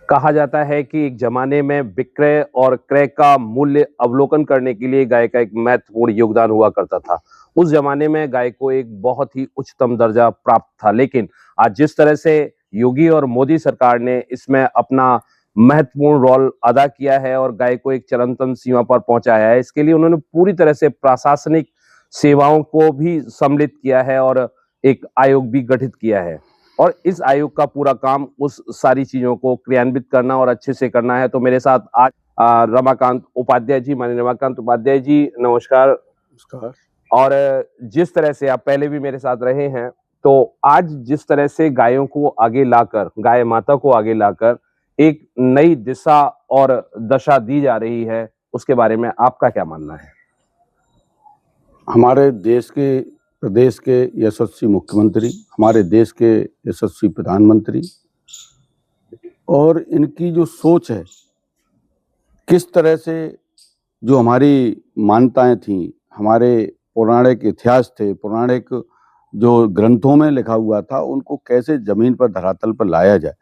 कहा जाता है कि एक जमाने में विक्रय और क्रय का मूल्य अवलोकन करने के लिए गाय का एक महत्वपूर्ण योगदान हुआ करता था। उस जमाने में गाय को एक बहुत ही उच्चतम दर्जा प्राप्त था, लेकिन आज जिस तरह से योगी और मोदी सरकार ने इसमें अपना महत्वपूर्ण रोल अदा किया है और गाय को एक चिरंतन सीमा पर पहुंचाया है, इसके लिए उन्होंने पूरी तरह से प्रशासनिक सेवाओं को भी सम्मिलित किया है और एक आयोग भी गठित किया है। और इस आयोग का पूरा काम उस सारी चीज़ों को क्रियान्वित करना और अच्छे से करना है। तो मेरे साथ आज रमाकांत उपाध्याय जी, माननीय रमाकांत उपाध्याय जी, नमस्कार। नमस्कार। और जिस तरह से आप पहले भी मेरे साथ रहे हैं, तो आज जिस तरह से गायों को आगे लाकर, गाय माता को आगे लाकर एक नई दिशा और दशा दी जा रही है, उसके बारे में आपका क्या मानना है? हमारे देश के प्रदेश के यशस्वी मुख्यमंत्री, हमारे देश के यशस्वी प्रधानमंत्री और इनकी जो सोच है, किस तरह से जो हमारी मान्यताएं थीं, हमारे पौराणिक इतिहास थे, पौराणिक जो ग्रंथों में लिखा हुआ था, उनको कैसे ज़मीन पर धरातल पर लाया जाए।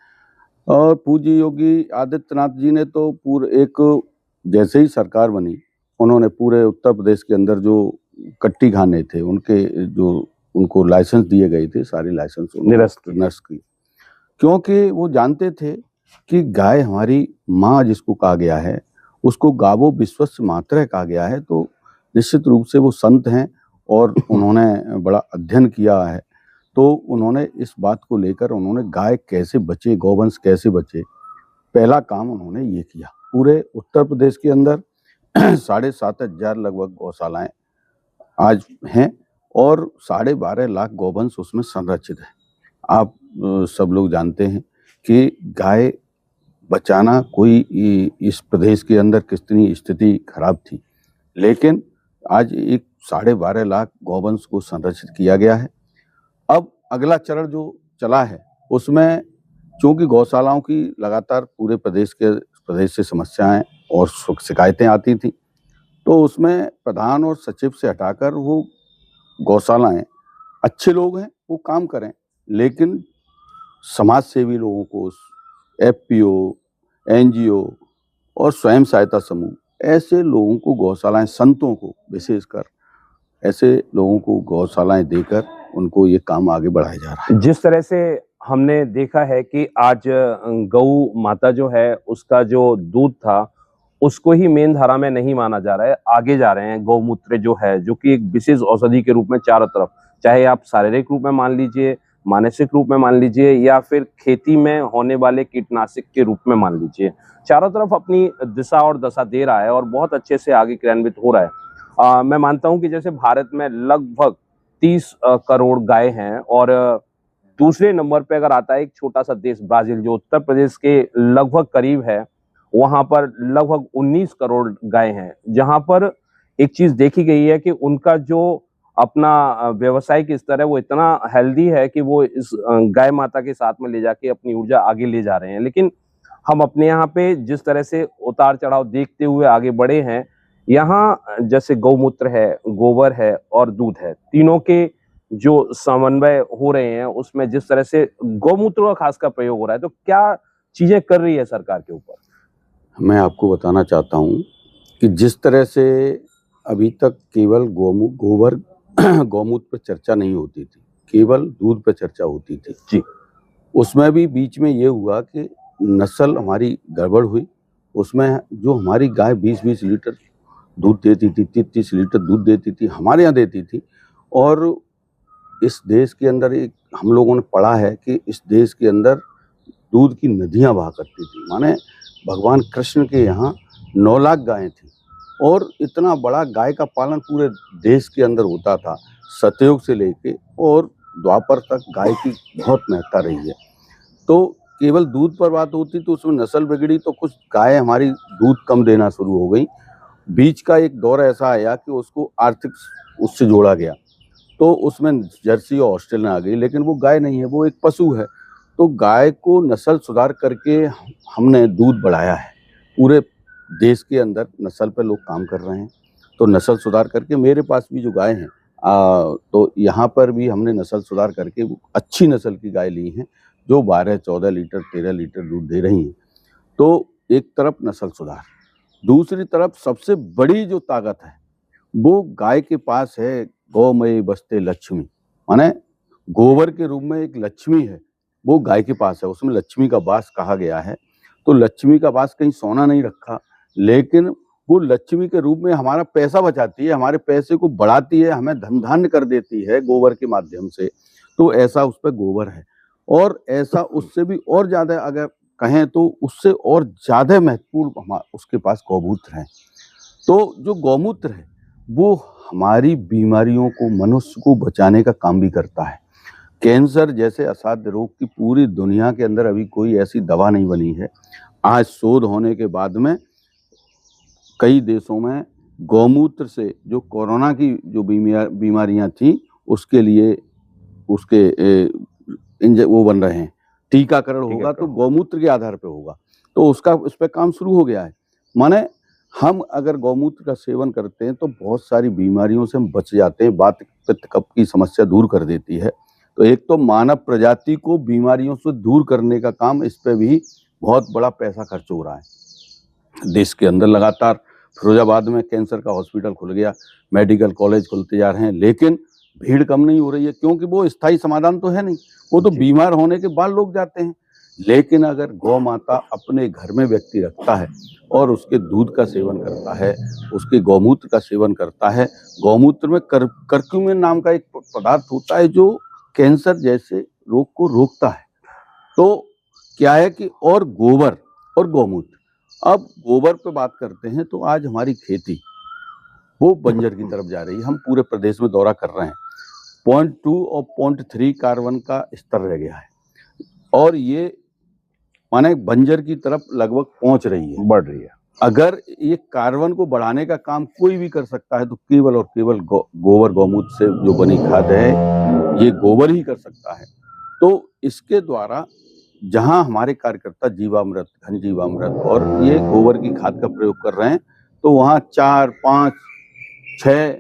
और पूज्य योगी आदित्यनाथ जी ने तो जैसे ही सरकार बनी, उन्होंने पूरे उत्तर प्रदेश के अंदर जो कट्टी खाने थे, उनको लाइसेंस दिए गए थे, सारे लाइसेंस निरस्त किए, क्योंकि वो जानते थे कि गाय हमारी माँ जिसको कहा गया है, उसको गावो विश्वस्य मातरः कहा गया है। तो निश्चित रूप से वो संत हैं और उन्होंने बड़ा अध्ययन किया है। तो उन्होंने इस बात को लेकर उन्होंने गाय कैसे बचे, गौवंश कैसे बचे, पहला काम उन्होंने ये किया। पूरे उत्तर प्रदेश के अंदर 7,500 लगभग गौशालाएं आज हैं और 12.5 लाख गौवंश उसमें संरक्षित है। आप सब लोग जानते हैं कि गाय बचाना इस प्रदेश के अंदर कितनी स्थिति खराब थी, लेकिन आज एक 12.5 लाख गौवंश को संरक्षित किया गया है। अब अगला चरण जो चला है, उसमें चूंकि गौशालाओं की लगातार पूरे प्रदेश से समस्याएं और शिकायतें आती थी, तो उसमें प्रधान और सचिव से हटाकर वो गौशालाएं, अच्छे लोग हैं वो काम करें, लेकिन समाज सेवी लोगों को, एफपीओ, एनजीओ और स्वयं सहायता समूह, ऐसे लोगों को गौशालाएं, संतों को विशेषकर ऐसे लोगों को गौशालाएं देकर उनको ये काम आगे बढ़ाया जा रहा है। जिस तरह से हमने देखा है कि आज गौ माता जो है, उसका जो दूध था, उसको ही मेन धारा में नहीं माना जा रहा है, आगे जा रहे हैं। गौमूत्र जो है, जो कि एक विशेष औषधि के रूप में चारों तरफ, चाहे आप शारीरिक रूप में मान लीजिए, मानसिक रूप में मान लीजिए, या फिर खेती में होने वाले कीटनाशक के रूप में मान लीजिए, चारों तरफ अपनी दिशा और दशा दे रहा है और बहुत अच्छे से आगे क्रियान्वित हो रहा है। मैं मानता हूँ कि जैसे भारत में लगभग 30 करोड़ गाय हैं और दूसरे नंबर पे अगर आता है एक छोटा-सा देश ब्राज़ील, जो उत्तर प्रदेश के लगभग करीब है, वहाँ पर लगभग 19 करोड़ गाय हैं। जहाँ पर एक चीज़ देखी गई है कि उनका जो अपना व्यावसायिक स्तर है, वो इतना हेल्दी है कि वो इस गाय माता के साथ में ले जाके अपनी ऊर्जा आगे ले जा रहे हैं। लेकिन हम अपने यहाँ पे जिस तरह से उतार-चढ़ाव देखते हुए आगे बढ़े हैं, यहाँ जैसे गौमूत्र है, गोबर है और दूध है, तीनों के जो समन्वय हो रहे हैं, उसमें जिस तरह से गौमूत्र का खासकर प्रयोग हो रहा है, तो क्या चीज़ें कर रही है सरकार के ऊपर? मैं आपको बताना चाहता हूँ कि जिस तरह से अभी तक केवल गोबर गौमूत्र पर चर्चा नहीं होती थी, केवल दूध पर चर्चा होती थी जी। उसमें भी बीच में ये हुआ कि नस्ल हमारी गड़बड़ हुई। उसमें जो हमारी गाय 20-20 लीटर दूध देती थी, 30-30 लीटर दूध देती थी, हमारे यहाँ देती थी। और इस देश के अंदर हम लोगों ने पढ़ा है कि इस देश के अंदर दूध की नदियाँ बहा करती थी। माने भगवान कृष्ण के यहाँ 9 लाख गायें थी और इतना बड़ा गाय का पालन पूरे देश के अंदर होता था। सतयुग से लेके और द्वापर तक गाय की बहुत महत्ता रही है। तो केवल दूध पर बात होती तो उसमें नस्ल बिगड़ी, तो कुछ गाय हमारी दूध कम देना शुरू हो गई। बीच का एक दौर ऐसा आया कि उसको आर्थिक उससे जोड़ा गया, तो उसमें जर्सी और ऑस्ट्रेलियन आ गई, लेकिन वो गाय नहीं है, वो एक पशु है। तो गाय को नस्ल सुधार करके हमने दूध बढ़ाया है। पूरे देश के अंदर नस्ल पे लोग काम कर रहे हैं, तो नस्ल सुधार करके मेरे पास भी जो गाय हैं, तो यहाँ पर भी हमने नस्ल सुधार करके अच्छी नस्ल की गाय ली हैं, जो 12, 14 लीटर, 13 लीटर दूध दे रही हैं। तो एक तरफ नस्ल सुधार, दूसरी तरफ सबसे बड़ी जो ताकत है वो गाय के पास है। गौमयी बस्ते लक्ष्मी, माने गोबर के रूप में एक लक्ष्मी है, वो गाय के पास है। उसमें लक्ष्मी का वास कहा गया है। तो लक्ष्मी का वास कहीं सोना नहीं रखा, लेकिन वो लक्ष्मी के रूप में हमारा पैसा बचाती है, हमारे पैसे को बढ़ाती है, हमें धन धान्य कर देती है गोबर के माध्यम से। तो ऐसा उस पर गोबर है। और ऐसा उससे भी और ज्यादा अगर कहें तो उससे और ज्यादा महत्वपूर्ण उसके पास गौमूत्र है। तो जो गौमूत्र है वो हमारी बीमारियों को, मनुष्य को बचाने का काम भी करता है। कैंसर जैसे असाध्य रोग की पूरी दुनिया के अंदर अभी कोई ऐसी दवा नहीं बनी है। आज शोध होने के बाद में कई देशों में गौमूत्र से जो कोरोना की जो बीमारियां थी उसके लिए उसके वो बन रहे हैं, टीकाकरण होगा तो गौमूत्र के आधार पर होगा। तो उसका उस पर काम शुरू हो गया है। माने हम अगर गौमूत्र का सेवन करते हैं तो बहुत सारी बीमारियों से हम बच जाते हैं। वात पित्त कफ की समस्या दूर कर देती है। तो एक तो मानव प्रजाति को बीमारियों से दूर करने का काम, इस पे भी बहुत बड़ा पैसा खर्च हो रहा है देश के अंदर। लगातार फिरोजाबाद में कैंसर का हॉस्पिटल खुल गया, मेडिकल कॉलेज खुलते जा रहे हैं, लेकिन भीड़ कम नहीं हो रही है, क्योंकि वो स्थायी समाधान तो है नहीं। वो तो बीमार होने के बाद लोग जाते हैं। लेकिन अगर गौ माता अपने घर में व्यक्ति रखता है और उसके दूध का सेवन करता है, उसके गौमूत्र का सेवन करता है। गौमूत्र में करक्यूमिन नाम का एक पदार्थ होता है जो कैंसर जैसे रोग को रोकता है। तो क्या है कि और गोबर और गौमूत्र, अब गोबर पे बात करते हैं तो आज हमारी खेती वो बंजर की तरफ जा रही है। हम पूरे प्रदेश में दौरा कर रहे हैं, 0.2 और 0.3 कार्बन का स्तर रह गया है और ये माने बंजर की तरफ लगभग पहुंच रही है, बढ़ रही है। अगर ये कार्बन को बढ़ाने का काम कोई भी कर सकता है तो केवल और केवल गोबर गौमूत्र से जो बनी खाद है ये गोबर ही कर सकता है। तो इसके द्वारा जहां हमारे कार्यकर्ता जीवामृत, घन जीवामृत और ये गोबर की खाद का प्रयोग कर रहे हैं तो वहां 4, 5, 6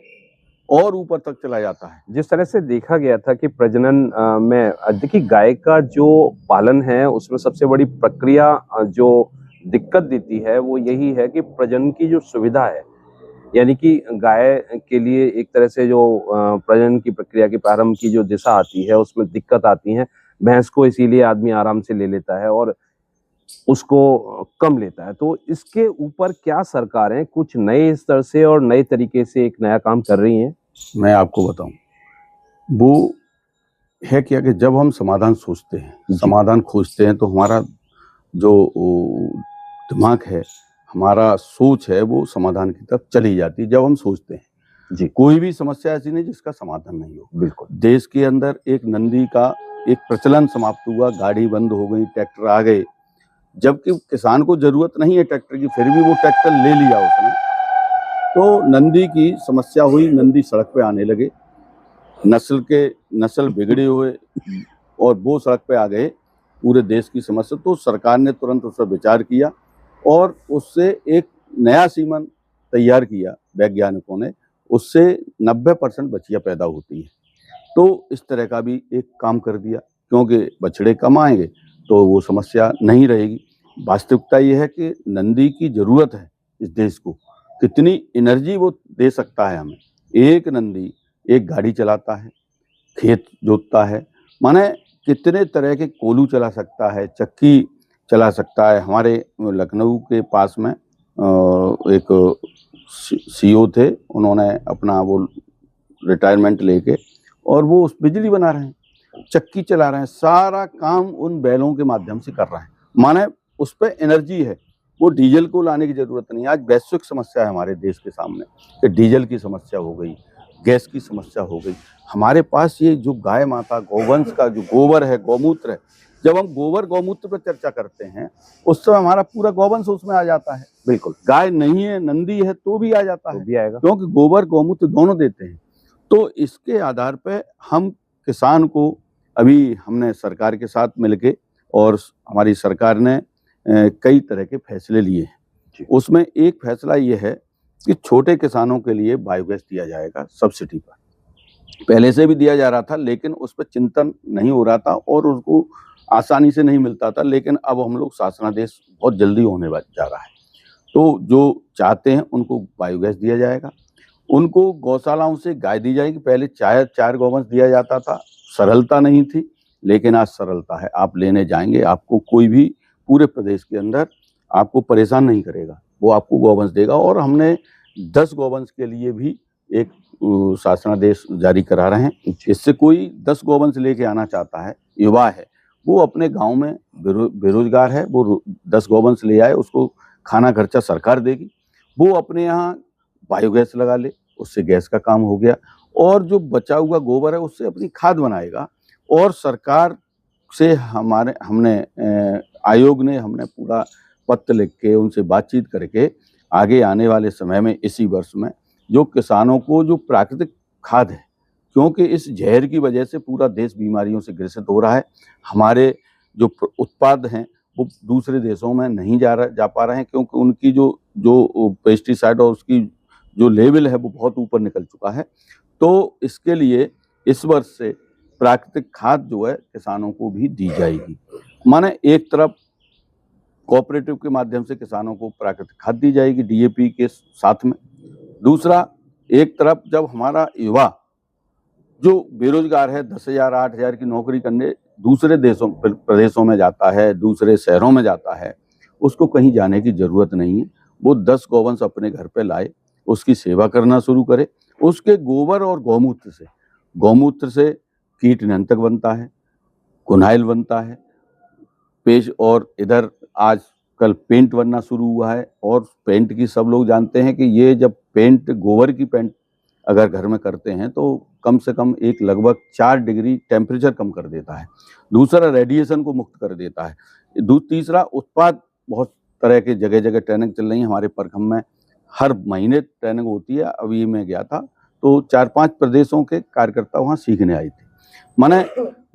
और ऊपर तक चला जाता है। जिस तरह से देखा गया था कि प्रजनन में देखिए गाय का जो पालन है उसमें सबसे बड़ी प्रक्रिया जो दिक्कत देती है वो यही है कि प्रजनन की जो सुविधा है, यानी कि गाय के लिए एक तरह से जो प्रजनन की प्रक्रिया के प्रारंभ की जो दिशा आती है उसमें दिक्कत आती है। भैंस को इसीलिए आदमी आराम से ले लेता है और उसको कम लेता है। तो इसके ऊपर क्या सरकारें कुछ नए स्तर से और नए तरीके से एक नया काम कर रही हैं? मैं आपको बताऊं, वो है क्या कि जब हम समाधान सोचते हैं, समाधान खोजते हैं तो हमारा जो दिमाग है, हमारा सोच है वो समाधान की तरफ चली जाती है। जब हम सोचते हैं जी, कोई भी समस्या ऐसी नहीं जिसका समाधान नहीं हो। बिल्कुल। देश के अंदर एक नंदी का एक प्रचलन समाप्त हुआ, गाड़ी बंद हो गई, ट्रैक्टर आ गए, जबकि किसान को जरूरत नहीं है ट्रैक्टर की, फिर भी वो ट्रैक्टर ले लिया उसने। तो नंदी की समस्या हुई, नंदी सड़क पे आने लगे, नस्ल बिगड़े हुए और वो सड़क पे आ गए, पूरे देश की समस्या। तो सरकार ने तुरंत उस पर विचार किया और उससे एक नया सीमन तैयार किया वैज्ञानिकों ने, उससे 90% बछिया पैदा होती है। तो इस तरह का भी एक काम कर दिया, क्योंकि बछड़े कम आएंगे तो वो समस्या नहीं रहेगी। वास्तविकता ये है कि नंदी की जरूरत है इस देश को, कितनी एनर्जी वो दे सकता है हमें। एक नंदी एक गाड़ी चलाता है, खेत जोतता है, माने कितने तरह के कोलू चला सकता है, चक्की चला सकता है। हमारे लखनऊ के पास में एक सीओ थे, उन्होंने अपना वो रिटायरमेंट लेके और वो उस बिजली बना रहे हैं, चक्की चला रहे हैं, सारा काम उन बैलों के माध्यम से कर रहे हैं। माने उस पर एनर्जी है, वो डीजल को लाने की जरूरत नहीं। आज वैश्विक समस्या है हमारे देश के सामने कि डीजल की समस्या हो गई, गैस की समस्या हो गई। हमारे पास ये जो गाय माता गौवंश का जो गोबर है, गौमूत्र है, जब हम गोबर गौमूत्र पर चर्चा करते हैं उस समय हमारा पूरा गौवंश उसमें आ जाता है। बिल्कुल, गाय नहीं है, नंदी है तो भी आ जाता है, भी आएगा, क्योंकि गोबर गौमूत्र दोनों देते हैं। तो इसके आधार पर हम किसान को, अभी हमने सरकार के साथ मिलके और हमारी सरकार ने कई तरह के फैसले लिए हैं। उसमें एक फैसला ये है कि छोटे किसानों के लिए बायोगैस दिया जाएगा सब्सिडी पर। पहले से भी दिया जा रहा था, लेकिन उस पर चिंतन नहीं हो रहा था और उसको आसानी से नहीं मिलता था, लेकिन अब हम लोग शासनादेश बहुत जल्दी होने जा रहा है। तो जो चाहते हैं उनको बायोगैस दिया जाएगा, उनको गौशालाओं से गाय दी जाएगी। पहले 4 गौवंश दिया जाता था, सरलता नहीं थी, लेकिन आज सरलता है। आप लेने जाएंगे, आपको कोई भी पूरे प्रदेश के अंदर आपको परेशान नहीं करेगा, वो आपको गौवंश देगा। और हमने 10 गौवंश के लिए भी एक शासनादेश जारी करा रहे हैं। इससे कोई 10 गौवंश लेके आना चाहता है, युवा है, वो अपने गांव में बेरोजगार है, वो 10 गौवंश ले आए, उसको खाना खर्चा सरकार देगी, वो अपने यहाँ बायोगैस लगा ले, उससे गैस का काम हो गया। और जो बचा हुआ गोबर है उससे अपनी खाद बनाएगा। और सरकार से हमने आयोग ने हमने पूरा पत्र लिख के उनसे बातचीत करके आगे आने वाले समय में इसी वर्ष में जो किसानों को जो प्राकृतिक खाद है, क्योंकि इस जहर की वजह से पूरा देश बीमारियों से ग्रसित हो रहा है, हमारे जो उत्पाद हैं वो दूसरे देशों में नहीं जा पा रहे हैं, क्योंकि उनकी जो पेस्टिसाइड और उसकी जो लेवल है वो बहुत ऊपर निकल चुका है। तो इसके लिए इस वर्ष से प्राकृतिक खाद जो है किसानों को भी दी जाएगी। माने एक तरफ कोऑपरेटिव के माध्यम से किसानों को प्राकृतिक खाद दी जाएगी डीएपी के साथ में, दूसरा एक तरफ जब हमारा युवा जो बेरोजगार है 10,000 8,000 की नौकरी करने दूसरे प्रदेशों में जाता है, दूसरे शहरों में जाता है, उसको कहीं जाने की जरूरत नहीं है। वो 10 गौवंश अपने घर पे लाए, उसकी सेवा करना शुरू करे। उसके गोबर और गौमूत्र से कीट नियंत्रक बनता है, गुनाइल बनता है, और इधर आजकल पेंट बनना शुरू हुआ है। और पेंट की सब लोग जानते हैं कि ये जब गोबर की पेंट अगर घर में करते हैं तो कम से कम एक लगभग 4 डिग्री टेम्परेचर कम कर देता है। दूसरा रेडिएशन को मुक्त कर देता है। तीसरा उत्पाद, बहुत तरह के जगह जगह ट्रेनिंग चल रही है हमारे प्रखंड में, हर महीने ट्रेनिंग होती है। अभी मैं गया था तो 4-5 प्रदेशों के कार्यकर्ता वहाँ सीखने आए थे। माने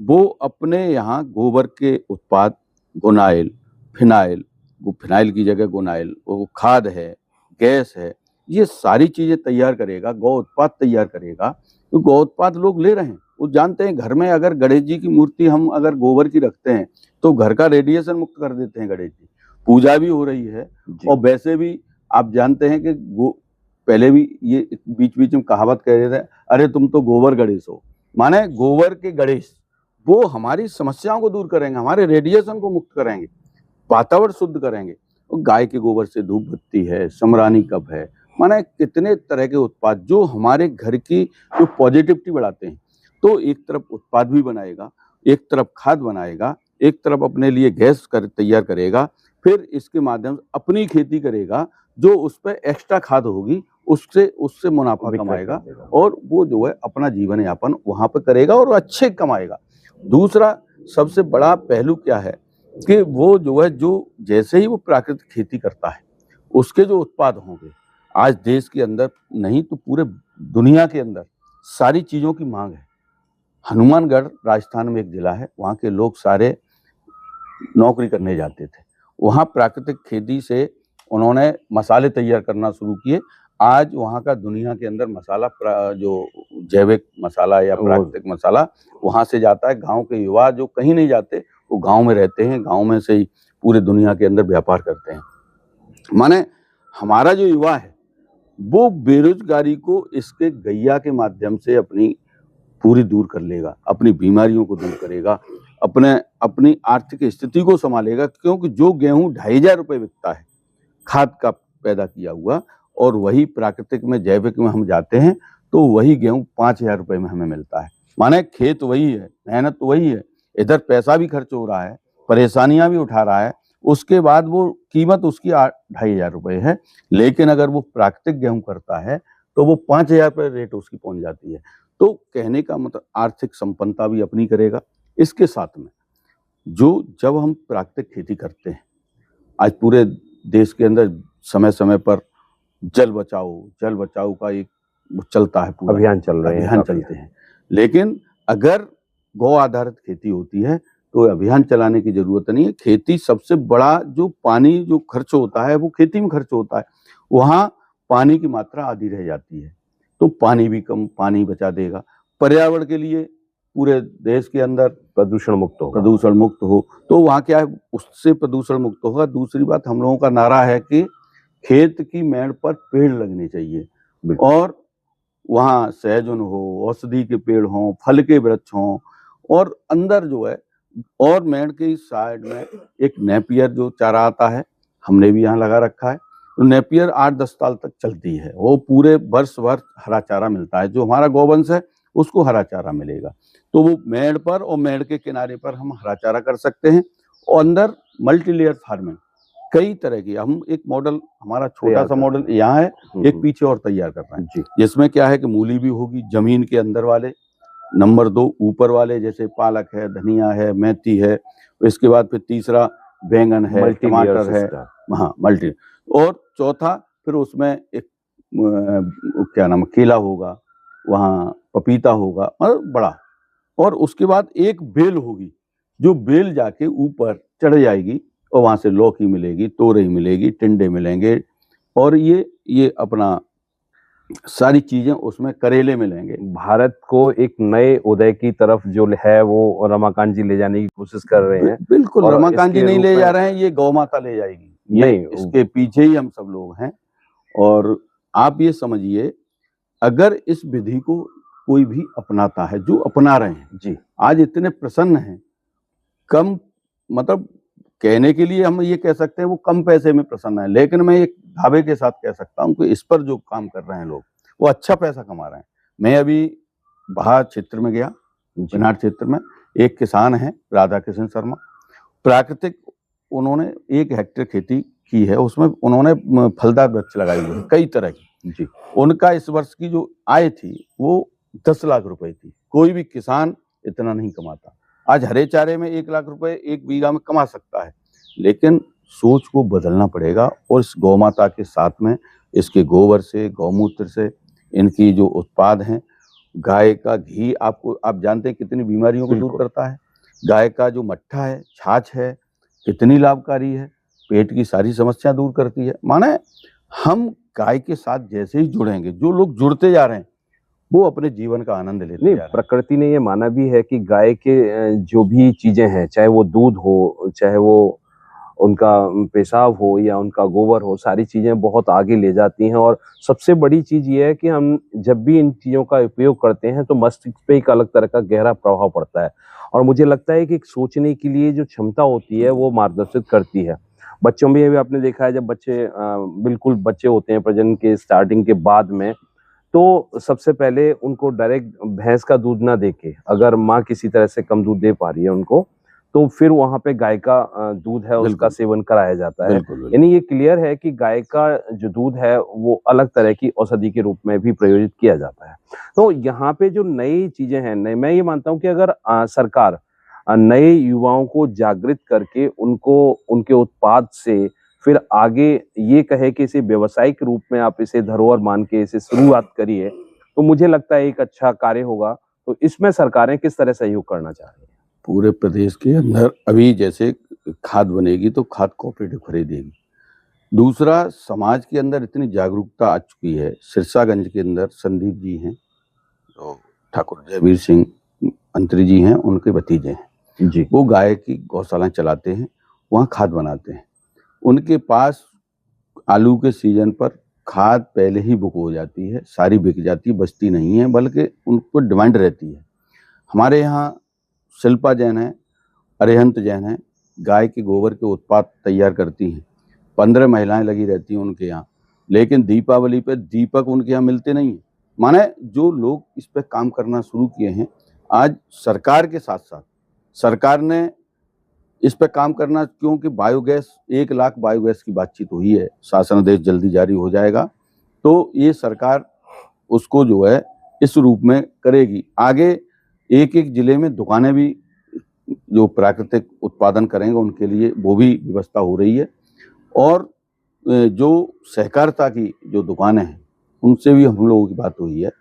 वो अपने यहाँ गोबर के उत्पाद, गुनाइल, फिनाइल की जगह गुनाइल, वो खाद है, गैस है, ये सारी चीजें तैयार करेगा, गौ उत्पाद तैयार करेगा। तो गौ उत्पाद लोग ले रहे हैं, वो जानते हैं घर में अगर गणेश जी की मूर्ति हम अगर गोबर की रखते हैं तो घर का रेडिएशन मुक्त कर देते हैं गणेश जी, पूजा भी हो रही है। और वैसे भी आप जानते हैं कि पहले भी ये बीच बीच में कहावत कह रहे थे, अरे तुम तो गोबर गणेश हो। माने गोबर के गणेश वो हमारी समस्याओं को दूर करेंगे, हमारे रेडिएशन को मुक्त करेंगे, वातावरण शुद्ध करेंगे। और गाय के गोबर से धूप बत्ती है, समरानी कप है, माने कितने तरह के उत्पाद जो हमारे घर की जो पॉजिटिविटी बढ़ाते हैं। तो एक तरफ उत्पाद भी बनाएगा, एक तरफ खाद बनाएगा, एक तरफ अपने लिए गैस तैयार करेगा, फिर इसके माध्यम से अपनी खेती करेगा, जो उस पर एक्स्ट्रा खाद होगी उससे मुनाफा कमाएगा और वो जो है अपना जीवन यापन वहां पर करेगा और अच्छे कमाएगा। दूसरा सबसे बड़ा पहलू क्या है कि वो जो है जैसे ही वो प्राकृतिक खेती करता है उसके जो उत्पाद होंगे, आज देश के अंदर नहीं तो पूरे दुनिया के अंदर सारी चीजों की मांग है। हनुमानगढ़ राजस्थान में एक जिला है, वहाँ के लोग सारे नौकरी करने जाते थे, वहाँ प्राकृतिक खेती से उन्होंने मसाले तैयार करना शुरू किए। आज वहाँ का दुनिया के अंदर मसाला जो जैविक मसाला या प्राकृतिक मसाला वहाँ से जाता है। गांव के युवा जो कहीं नहीं जाते, वो गांव में रहते हैं, गांव में से ही पूरे दुनिया के अंदर व्यापार करते हैं। माने हमारा जो युवा है वो बेरोजगारी को इसके गैया के माध्यम से अपनी पूरी दूर कर लेगा, अपनी बीमारियों को दूर करेगा, अपनी आर्थिक स्थिति को संभालेगा। क्योंकि जो गेहूं 2,500 रुपये बिकता है खाद का पैदा किया हुआ, और वही प्राकृतिक में जैविक में हम जाते हैं तो वही गेहूं 5,000 रुपये में हमें मिलता है। माने खेत वही है, मेहनत तो वही है, इधर पैसा भी खर्च हो रहा है, परेशानियां भी उठा रहा है, उसके बाद वो कीमत उसकी 2,500 रुपये है। लेकिन अगर वो प्राकृतिक गेहूं करता है तो वो 5,000 रुपये रेट उसकी पहुंच जाती है। तो कहने का मतलब आर्थिक संपन्नता भी अपनी करेगा। इसके साथ में जब हम प्राकृतिक खेती करते हैं, आज पूरे देश के अंदर समय समय पर जल बचाओ का एक चलता है, पूरा अभियान चलते हैं। लेकिन अगर गौ आधारित खेती होती है तो अभियान चलाने की जरूरत नहीं है। खेती सबसे बड़ा जो पानी जो खर्च होता है वो खेती में खर्च होता है, वहां पानी की मात्रा आधी रह जाती है, तो पानी भी कम पानी बचा देगा। पर्यावरण के लिए पूरे देश के अंदर प्रदूषण मुक्त हो। प्रदूषण मुक्त हो, तो वहाँ क्या है, उससे प्रदूषण मुक्त होगा। दूसरी बात, हम लोगों का नारा है कि खेत की मेड़ पर पेड़ लगने चाहिए और वहाँ सहजन हो, औषधि के पेड़ हों, फल के वृक्ष हों, और अंदर जो है और मेड़ के साइड में एक नेपियर जो चारा आता है, हमने भी यहाँ लगा रखा है। तो नेपियर 8-10 साल तक चलती है, वो पूरे वर्ष भर हरा चारा मिलता है। जो हमारा गौवंश है उसको हरा चारा मिलेगा, तो वो मेड़ पर और मेड़ के किनारे पर हम हरा चारा कर सकते हैं। और अंदर मल्टी लेयर फार्मिंग कई तरह की, हम एक मॉडल, हमारा छोटा सा मॉडल यहाँ है, एक पीछे और तैयार कर रहे हैं, जिसमें क्या है कि मूली भी होगी जमीन के अंदर वाले, नंबर 2 ऊपर वाले जैसे पालक है, धनिया है, मेथी है, इसके बाद फिर तीसरा बैंगन है, टमाटर है, हाँ मल्टी, और चौथा फिर उसमें एक क्या नाम, केला होगा, वहाँ पपीता होगा, मतलब बड़ा, और उसके बाद एक बेल होगी, जो बेल जाके ऊपर चढ़ जाएगी और वहां से लौकी मिलेगी, तोरई मिलेगी, टिंडे मिलेंगे, और ये अपना सारी चीजें उसमें, करेले मिलेंगे। भारत को एक नए उदय की तरफ जो है वो रमाकांत जी ले जाने की कोशिश कर रहे हैं। बिल्कुल, रमाकांत जी नहीं ले जा रहे हैं, ये गौ माता ले जाएगी, ये इसके पीछे ही हम सब लोग हैं। और आप ये समझिए, अगर इस विधि को कोई भी अपनाता है, जो अपना रहे हैं जी, आज इतने प्रसन्न हैं, कम मतलब कहने के लिए हम ये कह सकते हैं वो कम पैसे में प्रसन्न है, लेकिन मैं एक दावे के साथ कह सकता हूँ कि इस पर जो काम कर रहे हैं लोग, वो अच्छा पैसा कमा रहे हैं। मैं अभी बाहर क्षेत्र में गया, चिनार क्षेत्र में एक किसान है, राधा किशन शर्मा, प्राकृतिक, उन्होंने 1 हेक्टेयर खेती की है, उसमें उन्होंने फलदार वृक्ष लगाए हुए कई तरह की जी। उनका इस वर्ष की जो आय थी वो 10 लाख रुपए थी। कोई भी किसान इतना नहीं कमाता। आज हरे चारे में 1 लाख रुपए 1 बीघा में कमा सकता है, लेकिन सोच को बदलना पड़ेगा। और इस गौ माता के साथ में, इसके गोबर से, गौमूत्र से, इनकी जो उत्पाद हैं, गाय का घी, आप जानते हैं कितनी बीमारियों को दूर करता है। गाय का जो मट्ठा है, छाछ है, कितनी लाभकारी है, पेट की सारी समस्या दूर करती है। माने हम गाय के साथ जैसे ही जुड़ेंगे, जो लोग जुड़ते जा रहे हैं वो अपने जीवन का आनंद लेते जा रहे हैं। प्रकृति ने ये माना भी है कि गाय के जो भी चीजें हैं, चाहे वो दूध हो, चाहे वो उनका पेशाब हो या उनका गोबर हो, सारी चीजें बहुत आगे ले जाती हैं। और सबसे बड़ी चीज ये है कि हम जब भी इन चीजों का उपयोग करते हैं तो मस्तिष्क पे एक अलग तरह का गहरा प्रभाव पड़ता है। और मुझे लगता है कि एक सोचने के लिए जो क्षमता होती है वो मार्गदर्शित करती है। बच्चों में भी आपने देखा है, जब बच्चे बिल्कुल बच्चे होते हैं प्रजनन के स्टार्टिंग के बाद में, तो सबसे पहले उनको डायरेक्ट भैंस का दूध ना देके, अगर माँ किसी तरह से कम दूध दे पा रही है उनको, तो फिर वहां पे गाय का दूध है उसका सेवन कराया जाता है। यानी ये क्लियर है कि गाय का जो दूध है वो अलग तरह की औषधि के रूप में भी प्रयोजित किया जाता है। तो यहाँ पे जो नई चीजें हैं, मैं ये मानता हूँ कि अगर सरकार नए युवाओं को जागृत करके उनको उनके उत्पाद से फिर आगे ये कहे कि इसे व्यवसायिक रूप में आप इसे धरोहर मान के इसे शुरुआत करिए, तो मुझे लगता है एक अच्छा कार्य होगा। तो इसमें सरकारें किस तरह सहयोग करना चाह रही हैं? पूरे प्रदेश के अंदर अभी जैसे खाद बनेगी तो खाद कोऑपरेटिव खरीदेगी। दूसरा, समाज के अंदर इतनी जागरूकता आ चुकी है। सिरसागंज के अंदर संदीप जी हैं, तो ठाकुर जयवीर सिंह मंत्री जी हैं, उनके भतीजे हैं जी, वो गाय की गौशाला चलाते हैं, वहाँ खाद बनाते हैं। उनके पास आलू के सीजन पर खाद पहले ही बुक हो जाती है, सारी बिक जाती है, बचती नहीं है, बल्कि उनको डिमांड रहती है। हमारे यहाँ शिल्पा जैन है, अरिहंत जैन है, गाय के गोबर के उत्पाद तैयार करती हैं। 15 महिलाएं लगी रहती हैं उनके यहाँ, लेकिन दीपावली पे दीपक उनके यहाँ मिलते नहीं है। माने जो लोग इस पे काम करना शुरू किए हैं, आज सरकार के साथ साथ सरकार ने इस पे काम करना, क्योंकि बायोगैस 1 लाख बायोगैस की बातचीत हुई है, शासनादेश जल्दी जारी हो जाएगा, तो ये सरकार उसको जो है इस रूप में करेगी। आगे एक जिले में दुकानें भी जो प्राकृतिक उत्पादन करेंगे उनके लिए वो भी व्यवस्था हो रही है। और जो सहकारिता की जो दुकानें हैं उनसे भी हम लोगों की बात हुई है,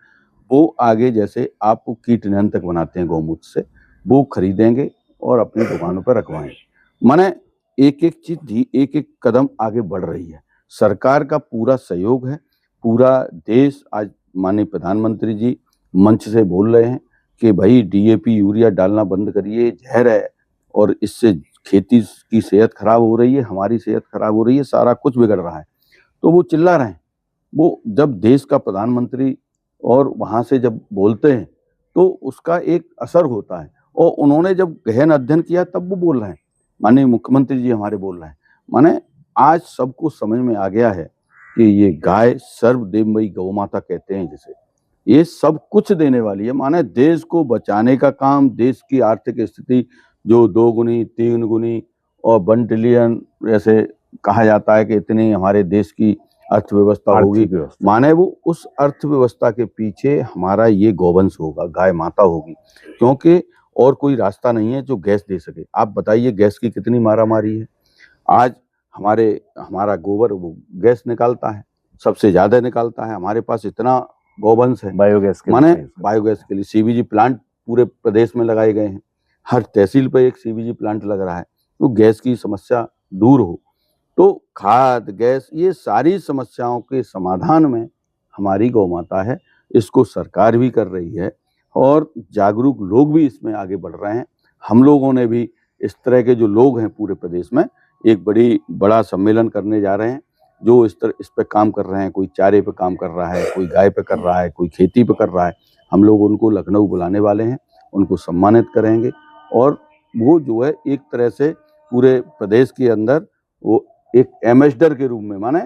वो आगे जैसे आपको कीट नियंत्रक बनाते हैं गौमूत्र से, वो खरीदेंगे और अपनी दुकानों पर रखवाएंगे। माने एक चीज, एक कदम आगे बढ़ रही है। सरकार का पूरा सहयोग है, पूरा देश आज माननीय प्रधानमंत्री जी मंच से बोल रहे हैं कि भाई डीएपी यूरिया डालना बंद करिए, जहर है और इससे खेती की सेहत खराब हो रही है, हमारी सेहत खराब हो रही है, सारा कुछ बिगड़ रहा है, तो वो चिल्ला रहे हैं। वो जब देश का प्रधानमंत्री और वहां से जब बोलते हैं तो उसका एक असर होता है, और उन्होंने जब गहन अध्ययन किया तब वो बोल रहे हैं, माननीय मुख्यमंत्री जी हमारे बोल रहे हैं। माने आज सबको समझ में आ गया है कि ये गाय सर्वदेवमयी गौ माता कहते हैं जिसे, ये सब कुछ देने वाली है। माने देश को बचाने का काम, देश की आर्थिक स्थिति जो 2 गुनी 3 गुनी और 1 ट्रिलियन ऐसे कहा जाता है कि इतनी हमारे देश की अर्थव्यवस्था होगी, माने वो उस अर्थव्यवस्था के पीछे हमारा ये गौवंश होगा, गाय माता होगी, क्योंकि और कोई रास्ता नहीं है जो गैस दे सके। आप बताइए गैस की कितनी मारामारी है। आज हमारा गोबर वो गैस निकालता है, सबसे ज्यादा निकालता है, हमारे पास इतना गौवंश है बायोगैस के माने बायोगैस के लिए सीबीजी प्लांट पूरे प्रदेश में लगाए गए हैं, हर तहसील पर एक सीबीजी प्लांट लग रहा है। तो गैस की समस्या दूर हो तो खाद गैस ये सारी समस्याओं के समाधान में हमारी गौ माता है। इसको सरकार भी कर रही है और जागरूक लोग भी इसमें आगे बढ़ रहे हैं। हम लोगों ने भी इस तरह के जो लोग हैं पूरे प्रदेश में एक बड़ा सम्मेलन करने जा रहे हैं जो इस पे काम कर रहे हैं। कोई चारे पे काम कर रहा है, कोई गाय पे कर रहा है, कोई खेती पे कर रहा है। हम लोग उनको लखनऊ बुलाने वाले हैं, उनको सम्मानित करेंगे और वो जो है एक तरह से पूरे प्रदेश के अंदर वो एक एम्बेसडर के रूप में, माने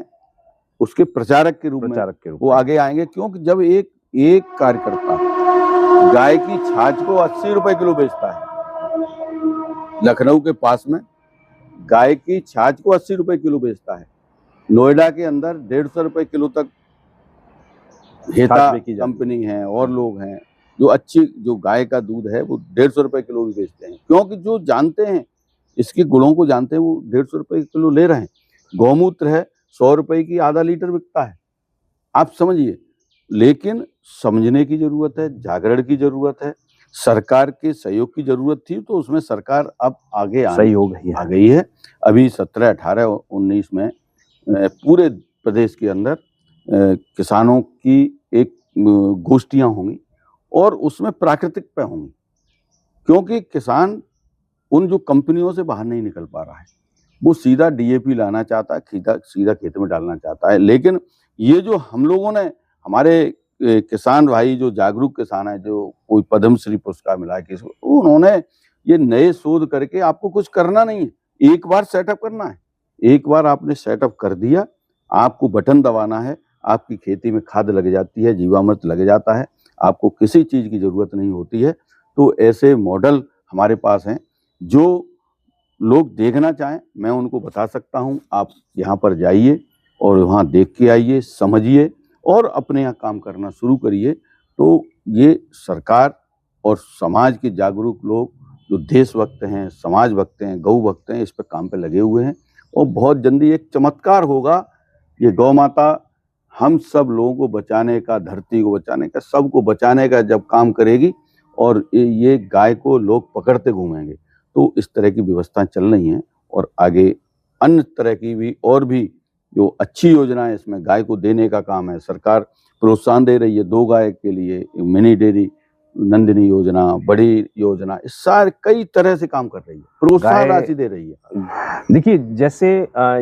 उसके प्रचारक के रूप में वो आगे आएंगे। क्योंकि जब एक कार्यकर्ता गाय की छाछ को 80 रुपए किलो बेचता है, लखनऊ के पास में गाय की छाछ को 80 रुपए किलो बेचता है, नोएडा के अंदर 150 रुपए किलो तक हेता कंपनी है और लोग हैं जो अच्छी जो गाय का दूध है वो 150 रुपए किलो भी बेचते हैं, क्योंकि जो जानते हैं इसके गुणों को जानते हैं वो 150 रुपए किलो ले रहे हैं। गौमूत्र है 100 रुपए की आधा लीटर बिकता है, आप समझिए। लेकिन समझने की जरूरत है, जागरण की जरूरत है, सरकार के सहयोग की जरूरत थी, तो उसमें सरकार अब आगे आ गई है। अभी 17, 18, 19 में पूरे प्रदेश के अंदर किसानों की एक गोष्ठियां होंगी और उसमें प्राकृतिक पे होंगी, क्योंकि किसान उन जो कंपनियों से बाहर नहीं निकल पा रहा है, वो सीधा डीएपी लाना चाहता है, सीधा खेत में डालना चाहता है। लेकिन ये जो हम लोगों ने, हमारे किसान भाई जो जागरूक किसान है, जो कोई पद्मश्री पुरस्कार मिला है किसी को, उन्होंने ये नए शोध करके आपको कुछ करना नहीं है, एक बार सेटअप करना है। एक बार आपने सेटअप कर दिया, आपको बटन दबाना है, आपकी खेती में खाद लग जाती है, जीवामृत लग जाता है, आपको किसी चीज की जरूरत नहीं होती है। तो ऐसे मॉडल हमारे पास हैं, जो लोग देखना चाहें मैं उनको बता सकता हूं। आप यहाँ पर जाइए और वहाँ देख के आइए, समझिए और अपने यहाँ काम करना शुरू करिए। तो ये सरकार और समाज के जागरूक लोग जो देशभक्त हैं, समाज भक्त हैं, गौ भक्त हैं, इस पर काम पे लगे हुए हैं और बहुत जल्दी एक चमत्कार होगा। ये गौ माता हम सब लोगों को बचाने का, धरती को बचाने का, सबको बचाने का जब काम करेगी और ये गाय को लोग पकड़ते घूमेंगे, तो इस तरह की व्यवस्थाएं चल रही हैं। और आगे अन्य तरह की भी और भी जो अच्छी योजनाएं इसमें गाय को देने का काम है, सरकार प्रोत्साहन दे रही है। 2 गाय के लिए मिनी डेयरी, नंदिनी योजना, बड़ी योजना, इस सारे कई तरह से काम कर रही है, प्रोत्साहन राशि दे रही है। देखिए, जैसे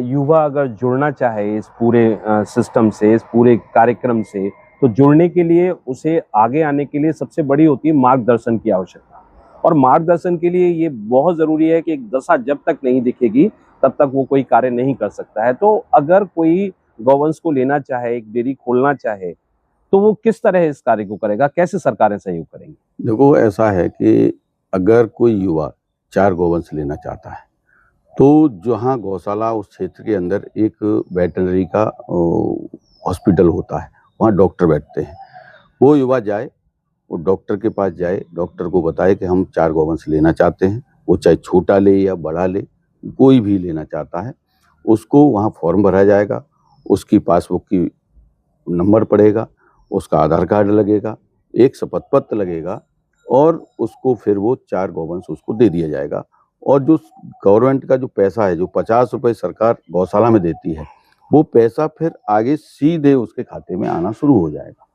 युवा अगर जुड़ना चाहे इस पूरे सिस्टम से, इस पूरे कार्यक्रम से, तो जुड़ने के लिए उसे आगे आने के लिए सबसे बड़ी होती है मार्गदर्शन की आवश्यकता। और मार्गदर्शन के लिए ये बहुत जरूरी है कि एक दशा जब तक नहीं दिखेगी तब तक वो कोई कार्य नहीं कर सकता है। तो अगर कोई गौवंश को लेना चाहे, एक डेयरी खोलना चाहे, तो वो किस तरह इस कार्य को करेगा, कैसे सरकारें सहयोग करेंगी? देखो, ऐसा है कि अगर कोई युवा 4 गौवंश लेना चाहता है तो जहाँ गौशाला उस क्षेत्र के अंदर एक वेटरनरी का हॉस्पिटल होता है, वहाँ डॉक्टर बैठते हैं। वो युवा जाए, वो डॉक्टर के पास जाए, डॉक्टर को बताए कि हम 4 गौवंश लेना चाहते हैं। वो चाहे छोटा ले या बड़ा ले, कोई भी लेना चाहता है, उसको वहाँ फॉर्म भरा जाएगा, उसकी पासबुक की नंबर पड़ेगा, उसका आधार कार्ड लगेगा, एक शपथ पत्र लगेगा और उसको फिर वो 4 गौवंश उसको दे दिया जाएगा। और जो गवर्नमेंट का जो पैसा है, जो 50 रुपए सरकार गौशाला में देती है, वो पैसा फिर आगे सीधे उसके खाते में आना शुरू हो जाएगा।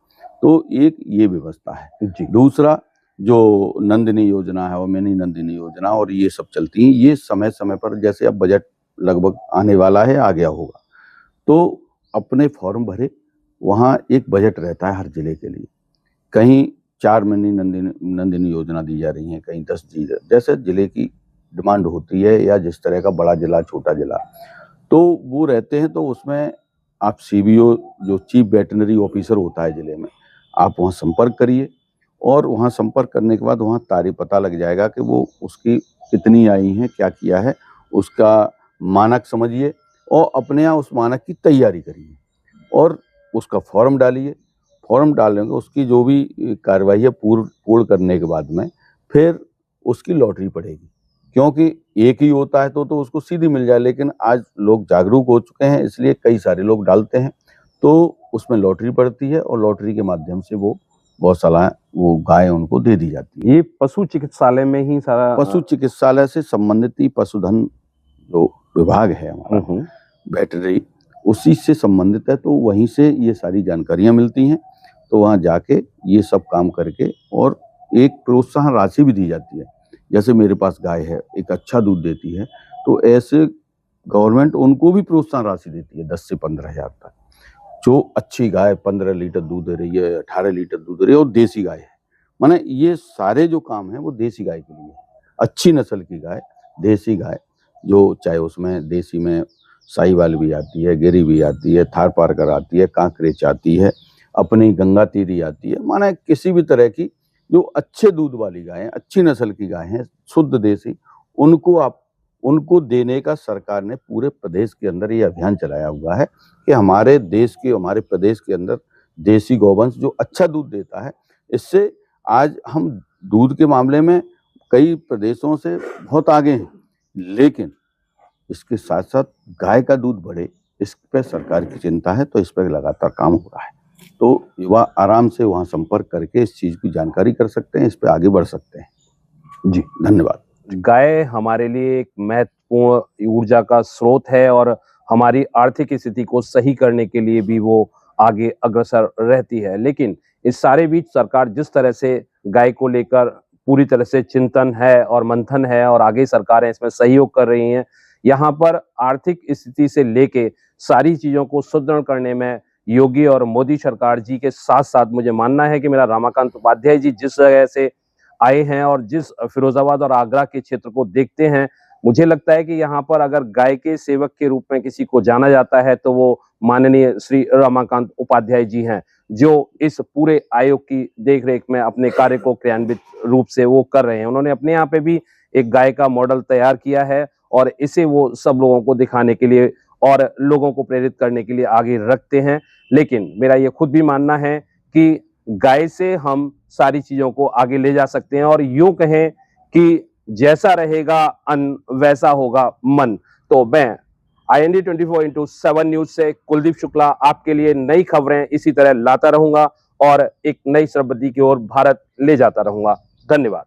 तो एक ये व्यवस्था है। दूसरा, जो नंदिनी योजना है और मिनी नंदिनी योजना और ये सब चलती हैं, ये समय समय पर, जैसे अब बजट लगभग आने वाला है, आ गया होगा, तो अपने फॉर्म भरे, वहाँ एक बजट रहता है हर जिले के लिए। कहीं 4 मिनी नंदिनी योजना दी जा रही है, कहीं 10 दी, जैसे जिले की डिमांड होती है या जिस तरह का बड़ा जिला छोटा जिला तो वो रहते हैं। तो उसमें आप सीबीओ जो चीफ वेटरनरी ऑफिसर होता है जिले में, आप वहाँ संपर्क करिए और वहाँ संपर्क करने के बाद वहाँ तारीख पता लग जाएगा कि वो उसकी कितनी आई हैं, क्या किया है, उसका मानक समझिए और अपने यहाँ उस मानक की तैयारी करिए और उसका फॉर्म डालिए। फॉर्म डालेंगे, उसकी जो भी कार्रवाई है पूर्ण करने के बाद में फिर उसकी लॉटरी पड़ेगी, क्योंकि एक ही होता है तो उसको सीधी मिल जाए, लेकिन आज लोग जागरूक हो चुके हैं इसलिए कई सारे लोग डालते हैं, तो उसमें लॉटरी पड़ती है और लॉटरी के माध्यम से वो गौशाला वो गाय उनको दे दी जाती है। ये पशु चिकित्सालय में ही सारा पशु चिकित्सालय से संबंधित ही पशुधन जो विभाग है हमारा वेटरनरी, उसी से संबंधित है, तो वहीं से ये सारी जानकारियां मिलती हैं। तो वहाँ जाके ये सब काम करके और एक प्रोत्साहन राशि भी दी जाती है। जैसे मेरे पास गाय है, एक अच्छा दूध देती है, तो ऐसे गवर्नमेंट उनको भी प्रोत्साहन राशि देती है 10 से 15 हज़ार तक। जो अच्छी गाय 15 लीटर दूध दे रही है, 18 लीटर दूध दे रही है और देसी गाय है, माने ये सारे जो काम है वो देसी गाय के लिए है। अच्छी नस्ल की गाय, देसी गाय, जो चाहे उसमें देसी में साहिवाल भी आती है, गिरी भी आती है, थार पारकर आती है, कांकरेच आती है, अपनी गंगा तीरी आती है, माने किसी भी तरह की जो अच्छे दूध वाली गायें, अच्छी नस्ल की गाय हैं, शुद्ध देसी, उनको देने का सरकार ने पूरे प्रदेश के अंदर ये अभियान चलाया हुआ है कि हमारे देश के, हमारे प्रदेश के अंदर देसी गौवंश जो अच्छा दूध देता है। इससे आज हम दूध के मामले में कई प्रदेशों से बहुत आगे हैं, लेकिन इसके साथ साथ गाय का दूध बढ़े, इस पे सरकार की चिंता है, तो इस पर लगातार काम हो रहा है। तो युवा आराम से वहाँ संपर्क करके इस चीज़ की जानकारी कर सकते हैं, इस पे आगे बढ़ सकते हैं। जी, धन्यवाद। गाय हमारे लिए एक महत्वपूर्ण ऊर्जा का स्रोत है और हमारी आर्थिक स्थिति को सही करने के लिए भी वो आगे अग्रसर रहती है। लेकिन इस सारे बीच सरकार जिस तरह से गाय को लेकर पूरी तरह से चिंतन है और मंथन है और आगे सरकारें इसमें सहयोग कर रही हैं, यहाँ पर आर्थिक स्थिति से लेके सारी चीज़ों को सुदृढ़ करने में योगी और मोदी सरकार जी के साथ-साथ मुझे मानना है कि मेरा रमाकांत उपाध्याय जी जिस जगह से आए हैं और जिस फिरोजाबाद और आगरा के क्षेत्र को देखते हैं, मुझे लगता है कि यहाँ पर अगर गाय के सेवक के रूप में किसी को जाना जाता है तो वो माननीय श्री रमाकांत उपाध्याय जी हैं, जो इस पूरे आयोग की देखरेख में अपने कार्य को क्रियान्वित रूप से वो कर रहे हैं। उन्होंने अपने यहाँ पे भी एक गाय का मॉडल तैयार किया है और इसे वो सब लोगों को दिखाने के लिए और लोगों को प्रेरित करने के लिए आगे रखते हैं। लेकिन मेरा ये खुद भी मानना है कि गाय से हम सारी चीज़ों को आगे ले जा सकते हैं और यूँ कहें कि जैसा रहेगा अन्न वैसा होगा मन। तो मैं IND 24/7 न्यूज़ से कुलदीप शुक्ला आपके लिए नई खबरें इसी तरह लाता रहूँगा और एक नई समृद्धि की ओर भारत ले जाता रहूँगा। धन्यवाद।